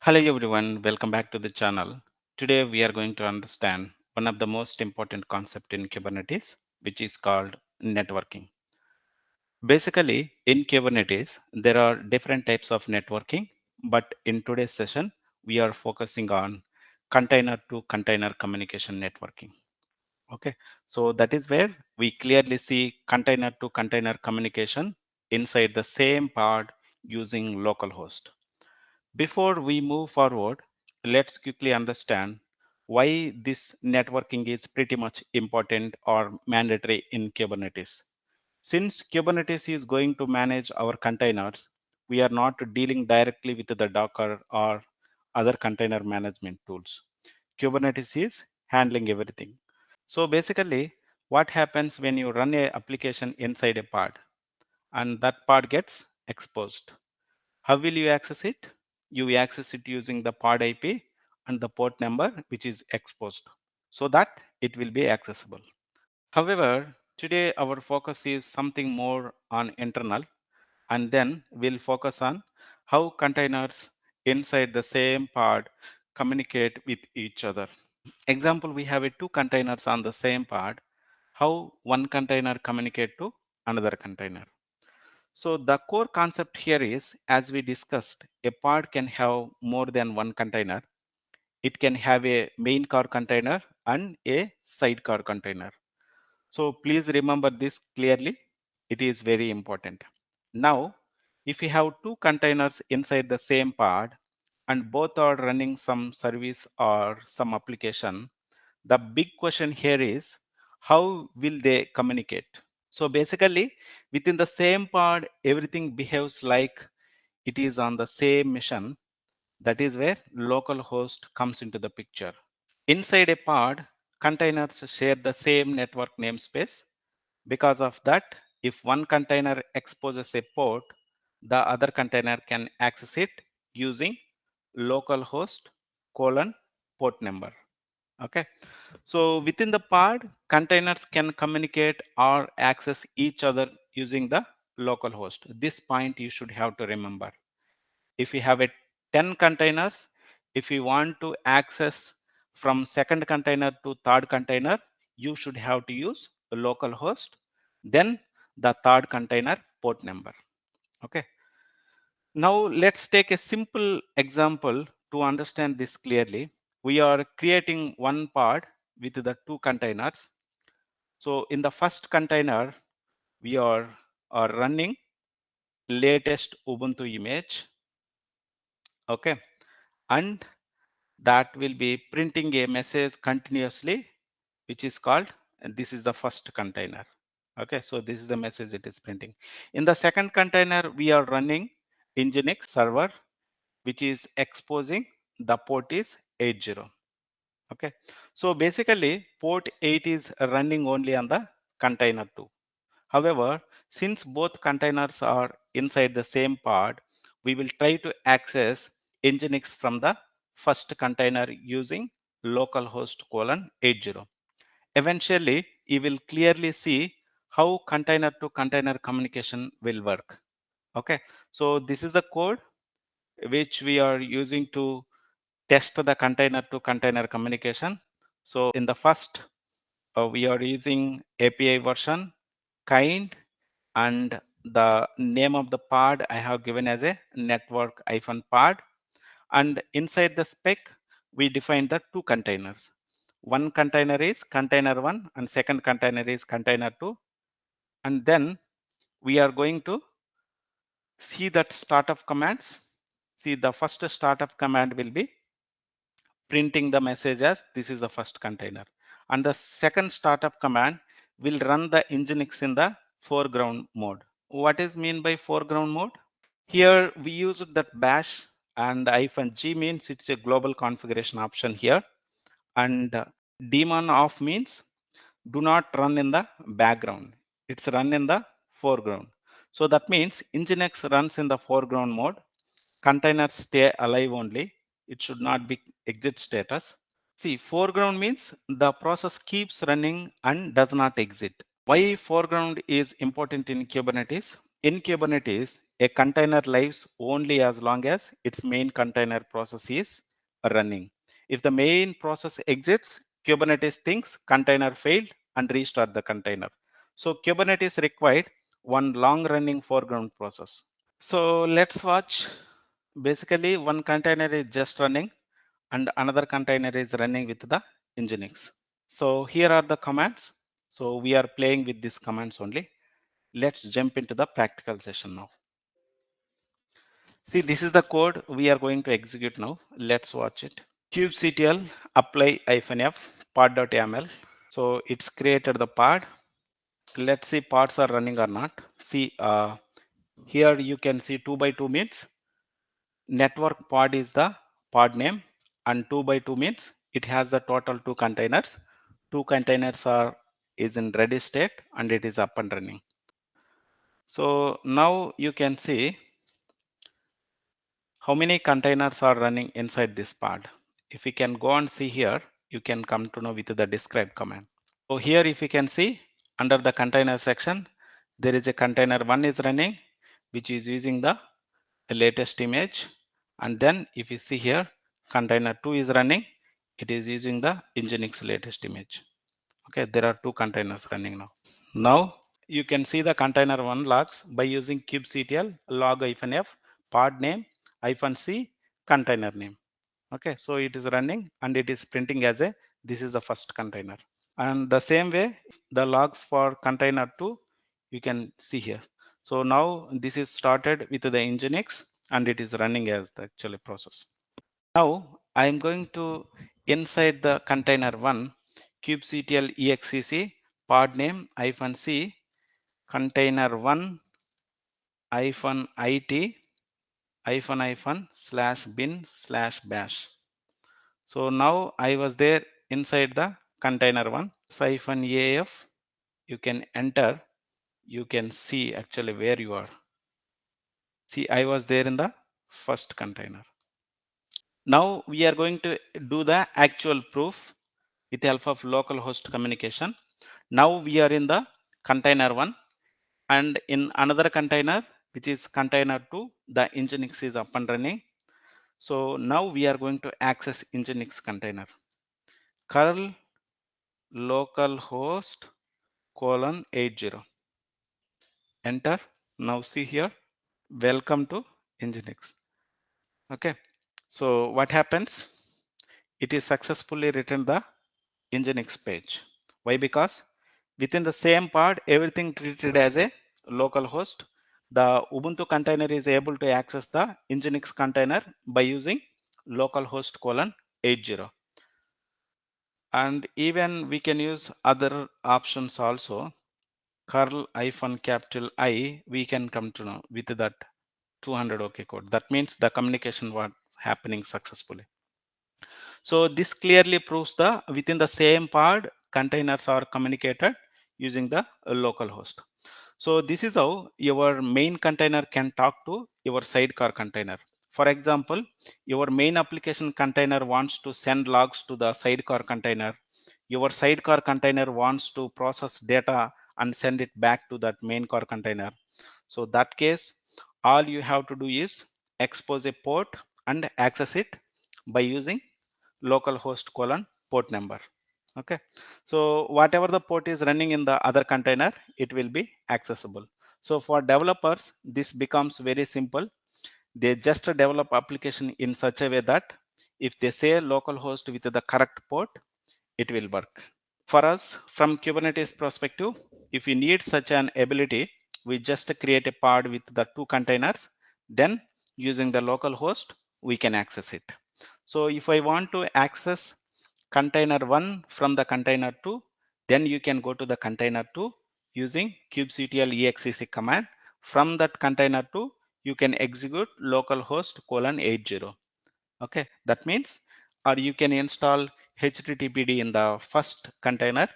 Hello everyone, welcome back to the channel. Today we are going to understand one of the most important concept in Kubernetes, which is called networking. Basically, in Kubernetes, there are different types of networking, but in today's session, we are focusing on container to container communication networking. Okay, so that is where we clearly see container to container communication inside the same pod using localhost. Before we move forward, let's quickly understand why this networking is pretty much important or mandatory in Kubernetes. Since Kubernetes is going to manage our containers, we are not dealing directly with the Docker or other container management tools. Kubernetes is handling everything. So basically, what happens when you run a application inside a pod and that pod gets exposed? How will you access it? You access it using the pod IP and the port number which is exposed so that it will be accessible. However, today our focus is something more on internal, and then we'll focus on how containers inside the same pod communicate with each other. Example, we have two containers on the same pod, how one container communicate to another container. So the core concept here is, as we discussed, a pod can have more than one container. It can have a main car container and a sidecar container. So please remember this clearly. It is very important. Now, if you have two containers inside the same pod and both are running some service or some application, the big question here is how will they communicate? So basically, within the same pod, everything behaves like it is on the same mission. That is where localhost comes into the picture. Inside a pod, containers share the same network namespace. Because of that, if one container exposes a port, the other container can access it using localhost colon port number. Okay. So within the pod, containers can communicate or access each other using the local host. This point you should have to remember. If you have a 10 containers, if you want to access from second container to third container, you should have to use the local host, then the third container port number. Okay. Now let's take a simple example to understand this clearly. We are creating one pod with the two containers. So in the first container, we are running latest Ubuntu image. Okay. And that will be printing a message continuously, which is called, and this is the first container. Okay. So this is the message it is printing. In the second container, we are running Nginx server, which is exposing the port is 80. Okay. So basically port 8 is running only on the container 2. However, since both containers are inside the same pod, we will try to access Nginx from the first container using localhost colon 80. Eventually, you will clearly see how container to container communication will work. Okay. So this is the code which we are using to test the container to container communication. So in the first, we are using API version, kind, and the name of the pod I have given as a network -pod. And inside the spec, we define the two containers. One container is container 1 and second container is container 2. And then we are going to see that startup commands. See, the first startup command will be printing the message as this is the first container. And the second startup command will run the Nginx in the foreground mode. What is mean by foreground mode? Here we use that bash and -g means it's a global configuration option here. And daemon off means do not run in the background. It's run in the foreground. So that means Nginx runs in the foreground mode. Containers stay alive only. It should not be exit status. See, foreground means the process keeps running and does not exit. Why foreground is important in Kubernetes? In Kubernetes, a container lives only as long as its main container process is running. If the main process exits, Kubernetes thinks container failed and restart the container. So Kubernetes required one long running foreground process. So let's watch. Basically, one container is just running and another container is running with the Nginx. So here are the commands. So we are playing with these commands only. Let's jump into the practical session now. See, this is the code we are going to execute now. Let's watch it. kubectl apply -f pod.yaml. So it's created the pod. Let's see pods are running or not. See, here you can see 2 by 2 means network pod is the pod name, and 2 by 2 means it has the total 2 containers. 2 containers are is in ready state and it is up and running. So now you can see how many containers are running inside this pod. If you can go and see here, you can come to know with the describe command. So here if you can see under the container section, there is a container 1 is running, which is using the latest image. And then if you see here, container 2 is running, it is using the Nginx latest image. Okay, there are 2 containers running now. Now you can see the container 1 logs by using kubectl log-f pod name -c container name. Okay, so it is running and it is printing as a this is the first container. And the same way the logs for container 2 you can see here. So now this is started with the Nginx and it is running as the actual process. Now I am going to inside the container 1 kubectl exec pod name -c container 1 -it /bin/bash. So now I was there inside the container 1 -af. You can enter, you can see actually where you are. See, I was there in the first container. Now we are going to do the actual proof with the help of localhost communication. Now we are in the container 1 and in another container, which is container 2, the Nginx is up and running. So now we are going to access Nginx container. Curl localhost :80. Enter. Now see here, welcome to Nginx. Okay, so what happens? It is successfully written the Nginx page. Why? Because within the same pod, everything treated as a local host. The Ubuntu container is able to access the Nginx container by using localhost :80. And even we can use other options also. Curl -I, we can come to know with that 200 OK code. That means the communication was happening successfully. So this clearly proves the within the same pod containers are communicated using the local host. So this is how your main container can talk to your sidecar container. For example, your main application container wants to send logs to the sidecar container. Your sidecar container wants to process data and send it back to that main car container. So that case, all you have to do is expose a port and access it by using localhost :port number. Okay, so whatever the port is running in the other container, it will be accessible. So for developers, this becomes very simple. They just develop application in such a way that if they say localhost with the correct port, it will work. For us, from Kubernetes perspective, if we need such an ability, we just create a pod with the 2 containers. Then using the local host, we can access it. So if I want to access container 1 from the container 2, then you can go to the container 2 using kubectl exec command. From that container 2, you can execute localhost :80. Okay, that means, or you can install httpd in the first container,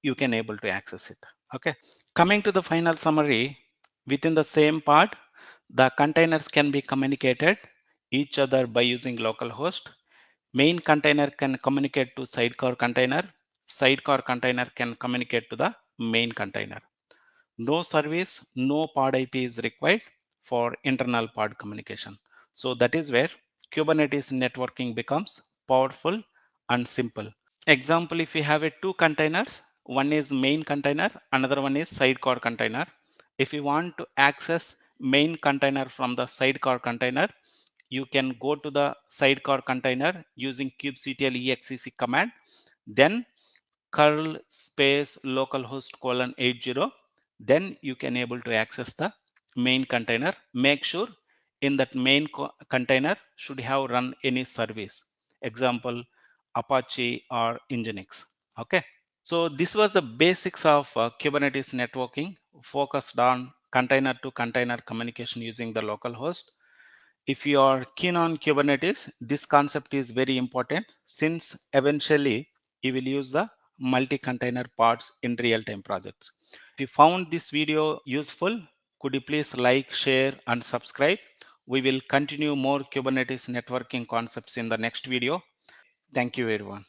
you can able to access it. Okay, coming to the final summary, within the same pod, the containers can be communicated each other by using localhost. Main container can communicate to sidecar container. Sidecar container can communicate to the main container. No service, no pod IP is required. for internal pod communication. So that is where Kubernetes networking becomes powerful and simple. Example, if you have a two containers, one is main container, another one is sidecar container. If you want to access main container from the sidecar container, you can go to the sidecar container using kubectl exec command, then curl space localhost colon 80. Then you can able to access the main container. Make sure in that main container should have run any service, example Apache or Nginx. Okay, so this was the basics of Kubernetes networking, focused on container to container communication using the local host. If you are keen on Kubernetes, this concept is very important, since eventually you will use the multi-container parts in real-time projects. If you found this video useful, could you please like, share, and subscribe? We will continue more Kubernetes networking concepts in the next video. Thank you, everyone.